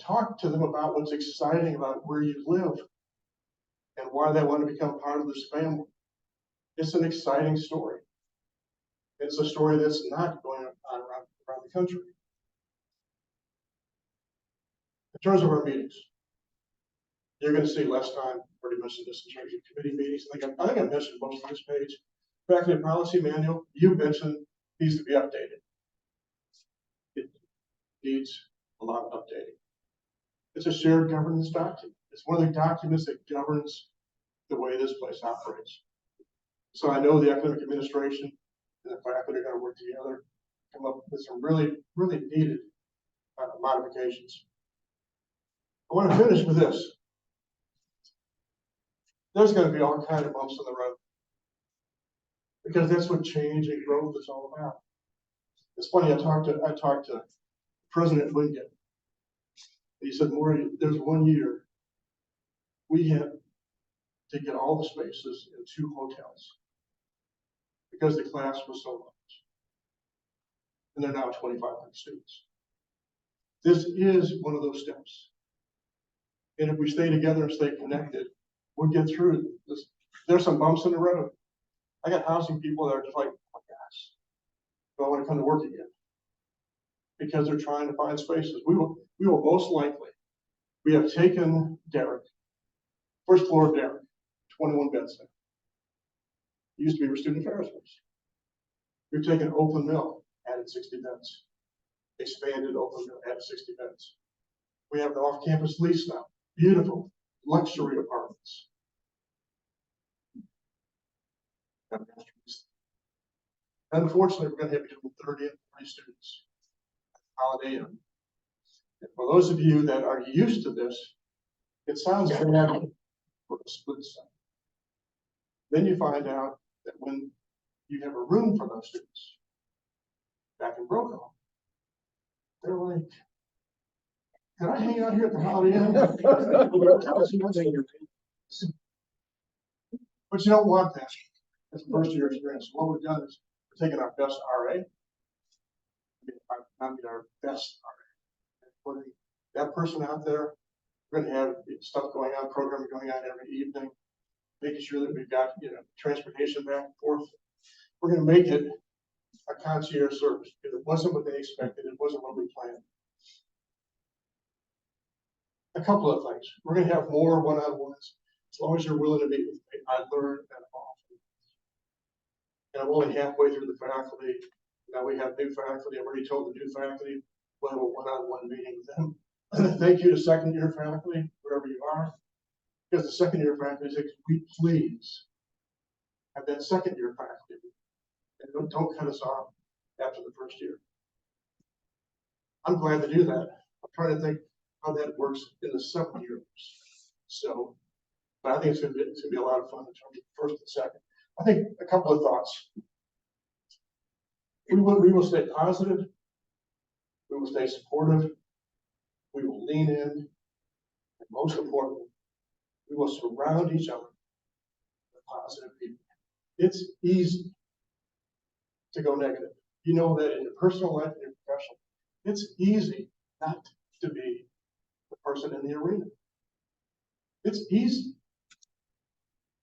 Talk to them about what's exciting about where you live and why they want to become part of this family. It's an exciting story. It's a story that's not going on around the country. In terms of our meetings, you're going to see less time. I've already mentioned this in terms of committee meetings. I think I mentioned most of this page. Faculty policy manual, you mentioned, needs to be updated. It needs a lot of updating. It's a shared governance document. It's one of the documents that governs the way this place operates. So I know the academic administration and the faculty are going to work together, come up with some really, really needed modifications. I want to finish with this. There's going to be all kinds of bumps in the road because that's what change and growth is all about. It's funny. I talked to President Wingate. He said, Maury, there's 1 year we had to get all the spaces in 2 hotels because the class was so large. And they're now 2,500 students. This is one of those steps. And if we stay together and stay connected, we'll get through this. There's some bumps in the road. I got housing people that are just like, oh my gosh, do I want to come to work again? because they're trying to find spaces. We will most likely, we have taken Derek, first floor of Derek, 21 beds there. It used to be for student affairs. We've taken Oakland Mill, added 60 beds. Expanded Oakland Mill, added 60 beds. We have the off-campus lease now, beautiful luxury apartments. Unfortunately, we're going to have between 30 and 40 students. Holiday Inn. And for those of you that are used to this, it sounds bad for a split second. Then you find out that when you have a room for those students back in Brokaw, they're like, can I hang out here at the Holiday Inn? But you don't want that. It's a first year experience. What we've done is we're taking our best RA, not our best RA, and putting that person out there. We're going to have stuff going on, programming going on every evening, making sure that we've got, transportation back and forth. We're going to make it a concierge service because it wasn't what they expected. It wasn't what we planned. A couple of things. We're going to have more one-on-ones as long as you're willing to meet with me. I learned that often. And I'm only halfway through the faculty. Now we have new faculty. I've already told the new faculty we'll have a one-on-one meeting with them. Thank you to second-year faculty, wherever you are, because the second-year faculty says, we please have that second-year faculty, and don't cut us off after the first year. I'm glad to do that. I'm trying to think how that works in the 7 years. So, but I think it's going to be a lot of fun in terms of first and second. I think a couple of thoughts. We will stay positive. We will stay supportive. We will lean in. And most importantly, we will surround each other with positive people. It's easy to go negative. You know that in your personal life and your professional, it's easy not to be the person in the arena. It's easy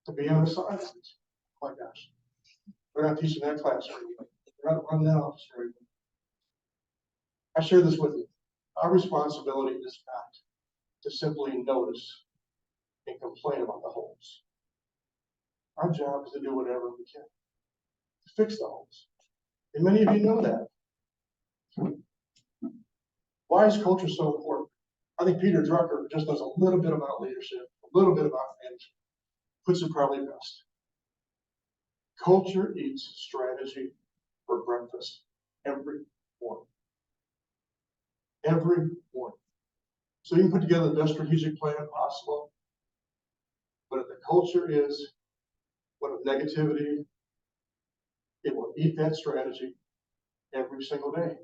to be on the sidelines. Oh my gosh, we're not teaching that class very well. We're not running that office very well. I share this with you. Our responsibility is not to simply notice and complain about the holes. Our job is to do whatever we can to fix the holes. And many of you know that. Why is culture so important? I think Peter Drucker just knows a little bit about leadership, a little bit about management, puts it probably best. Culture eats strategy for breakfast every morning. Every morning. So you can put together the best strategic plan possible, but if the culture is one of negativity, it will eat that strategy every single day.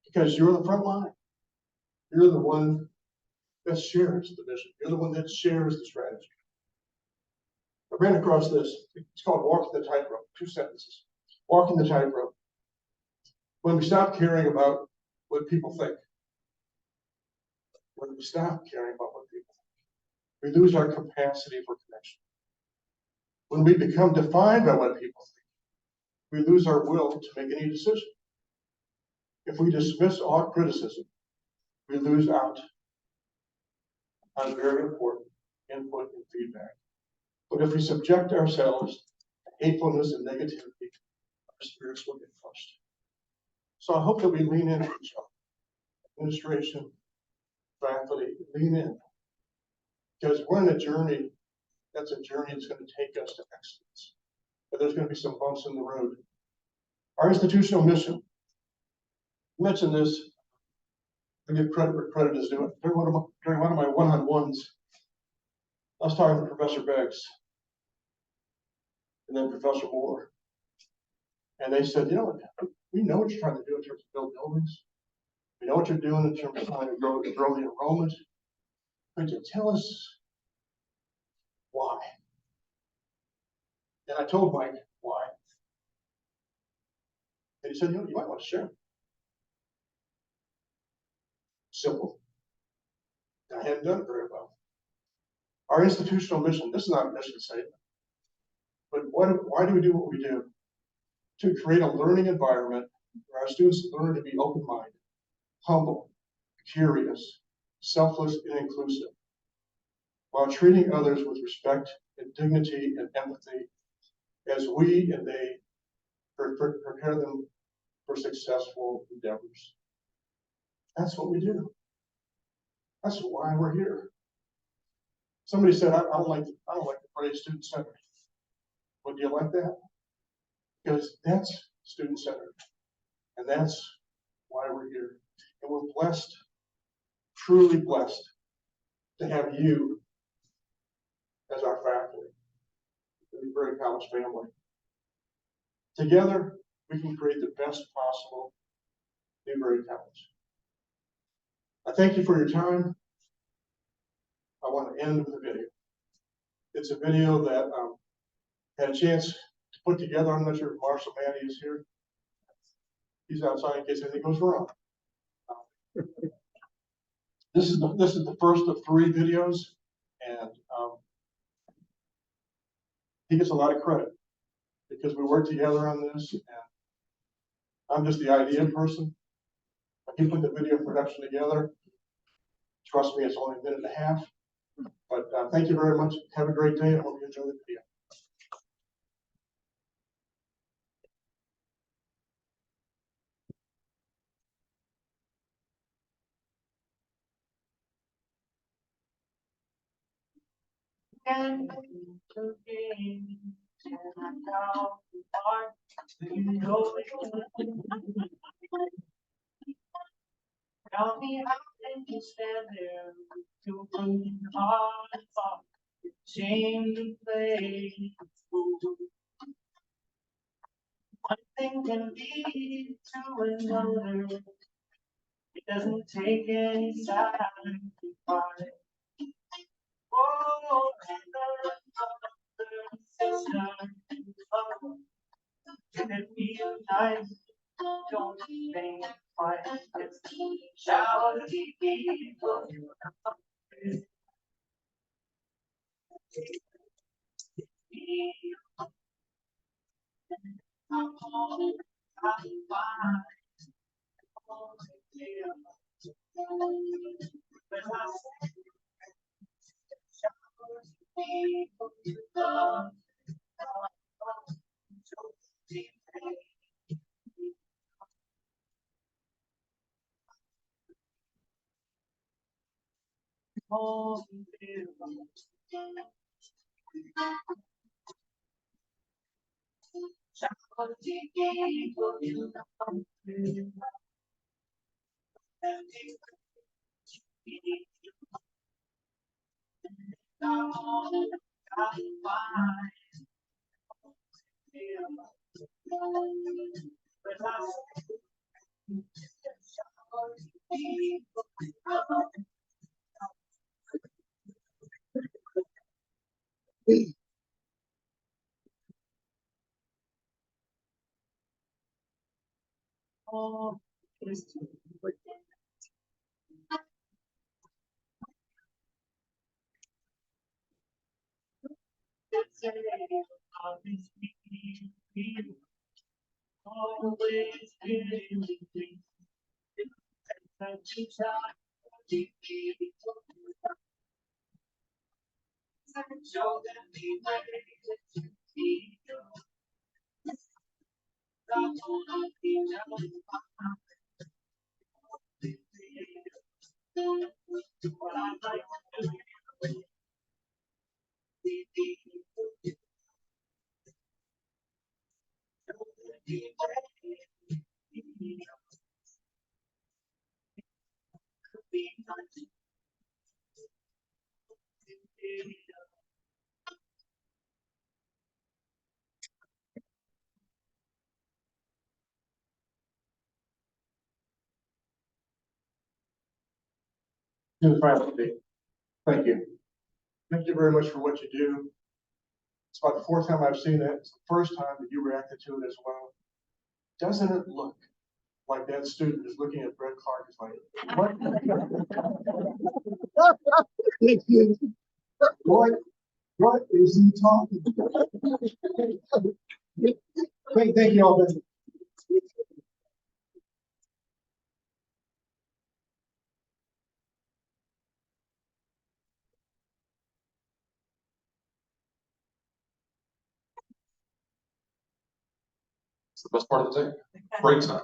Because you're the front line. You're the one that shares the vision. You're the one that shares the strategy. I ran across this. It's called Walking the Tightrope. 2 sentences. Walking the tightrope. When we stop caring about what people think, when we stop caring about what people think, we lose our capacity for connection. When we become defined by what people think, we lose our will to make any decision. If we dismiss all criticism, we lose out on very important input and feedback. But if we subject ourselves to hatefulness and negativity, our spirits will get crushed. So I hope that we lean into each other. Administration, faculty, lean in. Because we're in a journey, that's a journey that's going to take us to excellence. But there's going to be some bumps in the road. Our institutional mission, I mentioned this, I give credit where credit is due. During one of my one-on-ones, I was talking to Professor Beggs and then Professor Moore. And they said, we know what you're trying to do in terms of build buildings. We know what you're doing in terms of trying to grow the enrollment. Could you tell us why? And I told Mike why. And he said, you might want to share. Simple. I hadn't done it very well. Our institutional mission, this is not a mission statement, but why do we do what we do? To create a learning environment where our students learn to be open-minded, humble, curious, selfless, and inclusive, while treating others with respect and dignity and empathy as we and they prepare them for successful endeavors. That's what we do. That's why we're here. Somebody said, I don't like the phrase student centered. But do you like that? Because that's student centered. And that's why we're here. And we're blessed, truly blessed, to have you as our faculty, the Newberry College family. Together, we can create the best possible Newberry College. I thank you for your time. I want to end with a video. It's a video that had a chance to put together. I'm not sure if Marshall Manny is here. He's outside in case anything goes wrong. This is the first of 3 videos, and he gets a lot of credit because we worked together on this, and I'm just the idea person. But he put the video production together. Trust me, it's only a minute and a half. But thank you very much. Have a great day. I hope you enjoy the video. And again, and now you are, you know tell me how can you stand there to broken hearts, shame to play. One thing can lead to another. It doesn't take any time to find. Oh, sister, oh, can it be nice? Don't think twice. Shall we be for you? To the faculty, thank you. Thank you very much for what you do. It's about the 4th time I've seen it. It's the first time that you reacted to it as well. Doesn't it look like that student is looking at Brett Clark is like, what is he talking about? Thank you all. It's the best part of the day. Break time.